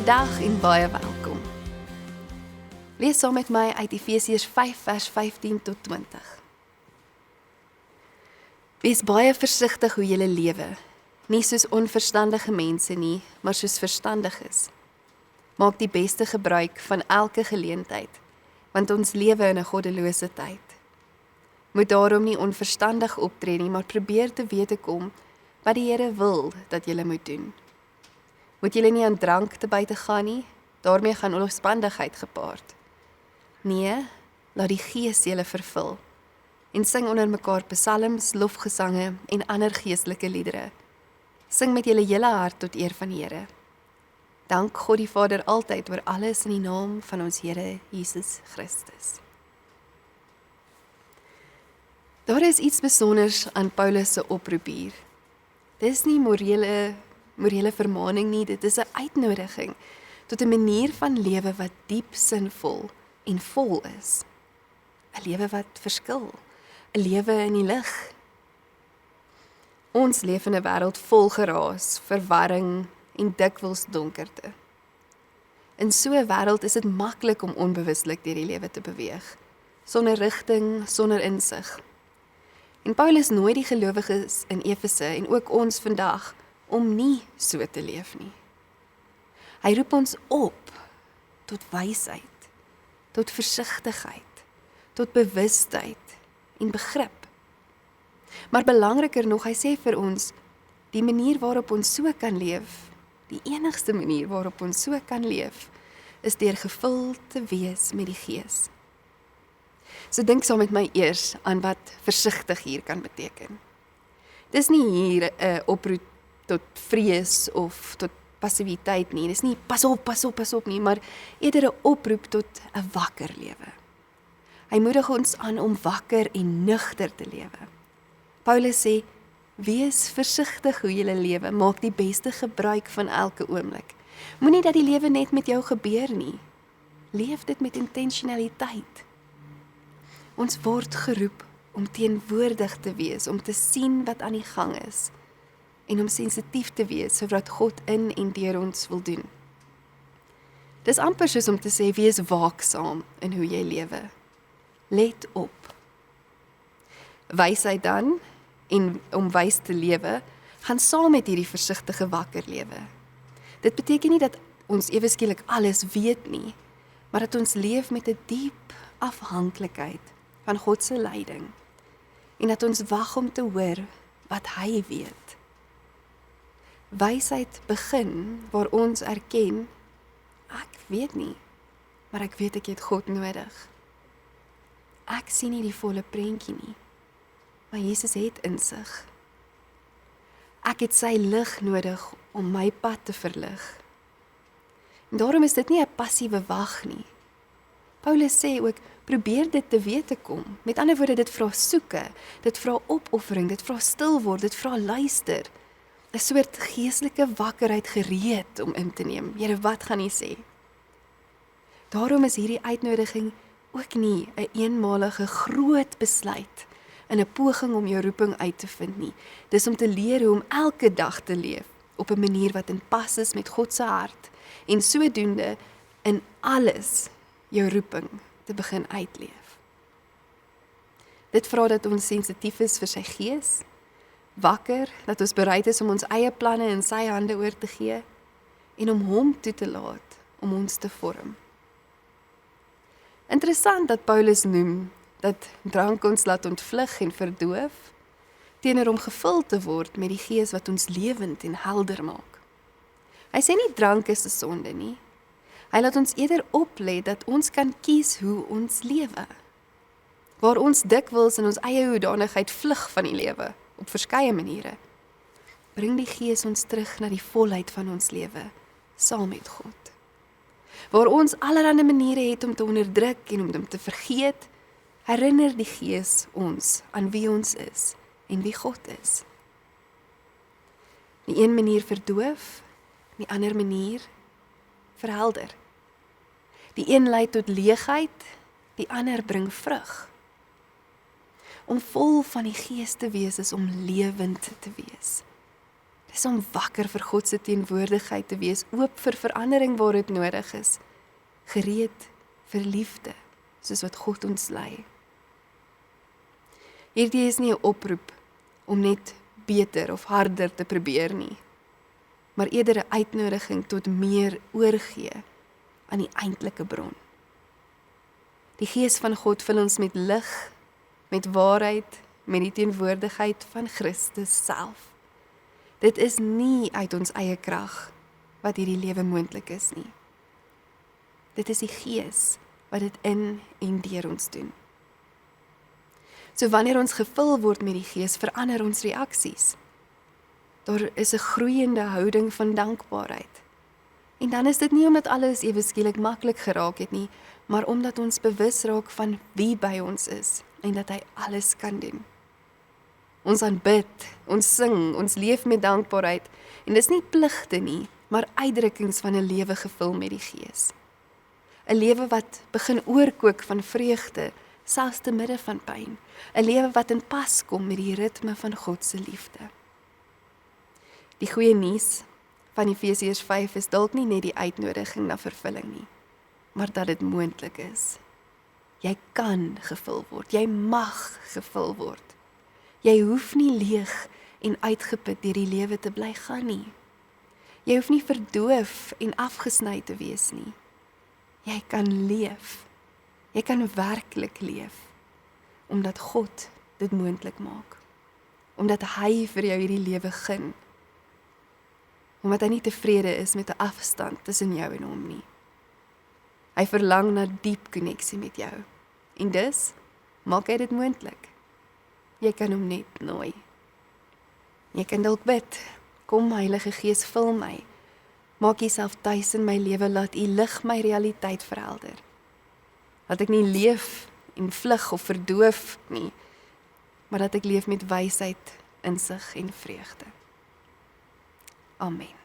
Goeiedag en baie welkom. Lees saam met my uit Efesiërs 5 vers 15 tot 20. Wees baie versigtig hoe julle lewe, nie soos onverstandige mense nie, maar soos verstandiges. Maak die beste gebruik van elke geleentheid, want ons lewe in 'n goddelose tyd. Moet daarom nie onverstandig optree nie, maar probeer te wete kom wat die Here wil dat julle moet doen. Moet julle nie aan drank te buite gaan nie, daarmee gaan onlosbandigheid gepaard. Nee, laat die Gees julle vervul en sing onder mekaar psalms, lofgesange en ander geestelike liedere. Sing met julle hele hart tot eer van die Here. Dank God die Vader altyd oor alles in die naam van ons Here Jesus Christus. Daar is iets besonders aan Paulus se oproep hier. Dit is nie morele vermaning nie, dit is 'n uitnodiging tot 'n manier van lewe wat diep sinvol en vol is. 'n Lewe wat verskil, 'n lewe in die lig. Ons leef in 'n wêreld vol geraas, verwarring en dikwels donkerte. In so 'n wêreld is dit maklik om onbewuslik deur die lewe te beweeg, sonder rigting, sonder insig. En Paulus nooi die gelowiges in Efese en ook ons vandag om nie so te leef nie. Hy roep ons op tot wysheid, tot versigtigheid, tot bewustheid en begrip. Maar belangriker nog, hy sê vir ons, die manier waarop ons so kan leef, die enigste manier waarop ons so kan leef, is deur gevul te wees met die Gees. So dink saam met my eers aan wat versigtig hier kan beteken. Dis nie hier 'n oproep tot vrees of tot passiwiteit nie. Dis nie pas op nie, maar eerder 'n oproep tot 'n wakker lewe. Hy moedig ons aan om wakker en nugter te lewe. Paulus sê, wees versigtig hoe jy lewe, maak die beste gebruik van elke oomblik. Moenie dat die lewe net met jou gebeur nie. Leef dit met intentionaliteit. Ons word geroep om teenwoordig te wees, om te sien wat aan die gang is en om sensitief te wees vir wat God in en deur ons wil doen. Dis amper soos om te sê, wees waaksaam in hoe jy lewe. Let op. Wysheid dan, en om wys te lewe, gaan saam met hierdie versigtige wakker lewe. Dit beteken nie dat ons ewe skielik alles weet nie, maar dat ons leef met 'n diep afhanklikheid van God se leiding en dat ons wag om te hoor wat hy weet. Wysheid begin waar ons erken, ek weet nie, maar ek weet ek het God nodig. Ek sien nie die volle prentjie nie, maar Jesus het insig. Ek het sy lig nodig om my pad te verlig. En daarom is dit nie 'n passiewe wag nie. Paulus sê ook, probeer dit te wete kom. Met ander woorde, dit vra soeke, dit vra opoffering, dit vra stil word, dit vra luister. 'n Soort geestelike wakkerheid gereed om in te neem. Here, wat gaan U sê? Daarom is hierdie uitnodiging ook nie 'n eenmalige groot besluit in 'n poging om jou roeping uit te vind nie. Dis om te leer hoe om elke dag te leef op 'n manier wat in pas is met God se hart en sodoende in alles jou roeping te begin uitleef. Dit vra dat ons sensitief is vir sy Gees, wakker, dat ons bereid is om ons eie planne in sy hande oor te gee en om hom toe te laat om ons te vorm. Interessant dat Paulus noem dat drank ons laat ontvlug en verdoof, teenoor om gevul te word met die Gees wat ons lewend en helder maak. Hy sê nie drank is 'n sonde nie. Hy laat ons eerder oplet dat ons kan kies hoe ons lewe. Waar ons dikwels in ons eie hoedanigheid vlug van die lewe, op verskeie maniere, bring die Gees ons terug na die volheid van ons lewe, saam met God. Waar ons allerlei maniere het om te onderdruk en om hom te vergeet, herinner die Gees ons aan wie ons is en wie God is. Die een manier verdoof, die ander manier verhelder. Die een lei tot leegheid, die ander bring vrug. Om vol van die Gees te wees is om lewend te wees. Dis om wakker vir God se teenwoordigheid te wees, oop vir verandering waar dit nodig is, gereed vir liefde, soos wat God ons lei. Hierdie is nie 'n oproep om net beter of harder te probeer nie, maar eerder 'n uitnodiging tot meer oorgee aan die eintlike bron. Die Gees van God vul ons met lig, met waarheid, met die teenwoordigheid van Christus self. Dit is nie uit ons eie krag wat hierdie lewe moontlik is nie. Dit is die Gees wat dit in en deur ons doen. So wanneer ons gevul word met die Gees, verander ons reaksies. Daar is 'n groeiende houding van dankbaarheid. En dan is dit nie omdat alles ewe skielik maklik geraak het nie, maar omdat ons bewus raak van wie by ons is en dat hy alles kan doen. Ons aanbid, ons sing, ons leef met dankbaarheid en dis nie pligte nie, maar uitdrukkings van 'n lewe gevul met die Gees. 'n Lewe wat begin oorkook van vreugde, selfs te midde van pyn. 'n Lewe wat in pas kom met die ritme van God se liefde. Die goeie nuus van Efesiërs 5 is dalk nie net die uitnodiging na vervulling nie, maar dat dit moontlik is. Jy kan gevul word, jy mag gevul word. Jy hoef nie leeg en uitgeput deur die lewe te bly gaan nie. Jy hoef nie verdoof en afgesny te wees nie. Jy kan leef. Jy kan werklik leef, omdat God dit moontlik maak. Omdat hy vir jou hierdie lewe gun. Omdat hy nie tevrede is met 'n afstand tussen jou en hom nie. Hy verlang na diep koneksie met jou. En dus maak hy dit moontlik. Jy kan hom net nooi. Jy kan dalk bid, kom Heilige Gees, vul my. Maak jouself tuis in my lewe, laat U lig my realiteit verhelder. Laat ek nie leef en vlug of verdoof nie, maar dat ek leef met wysheid, insig en vreugde. Amen.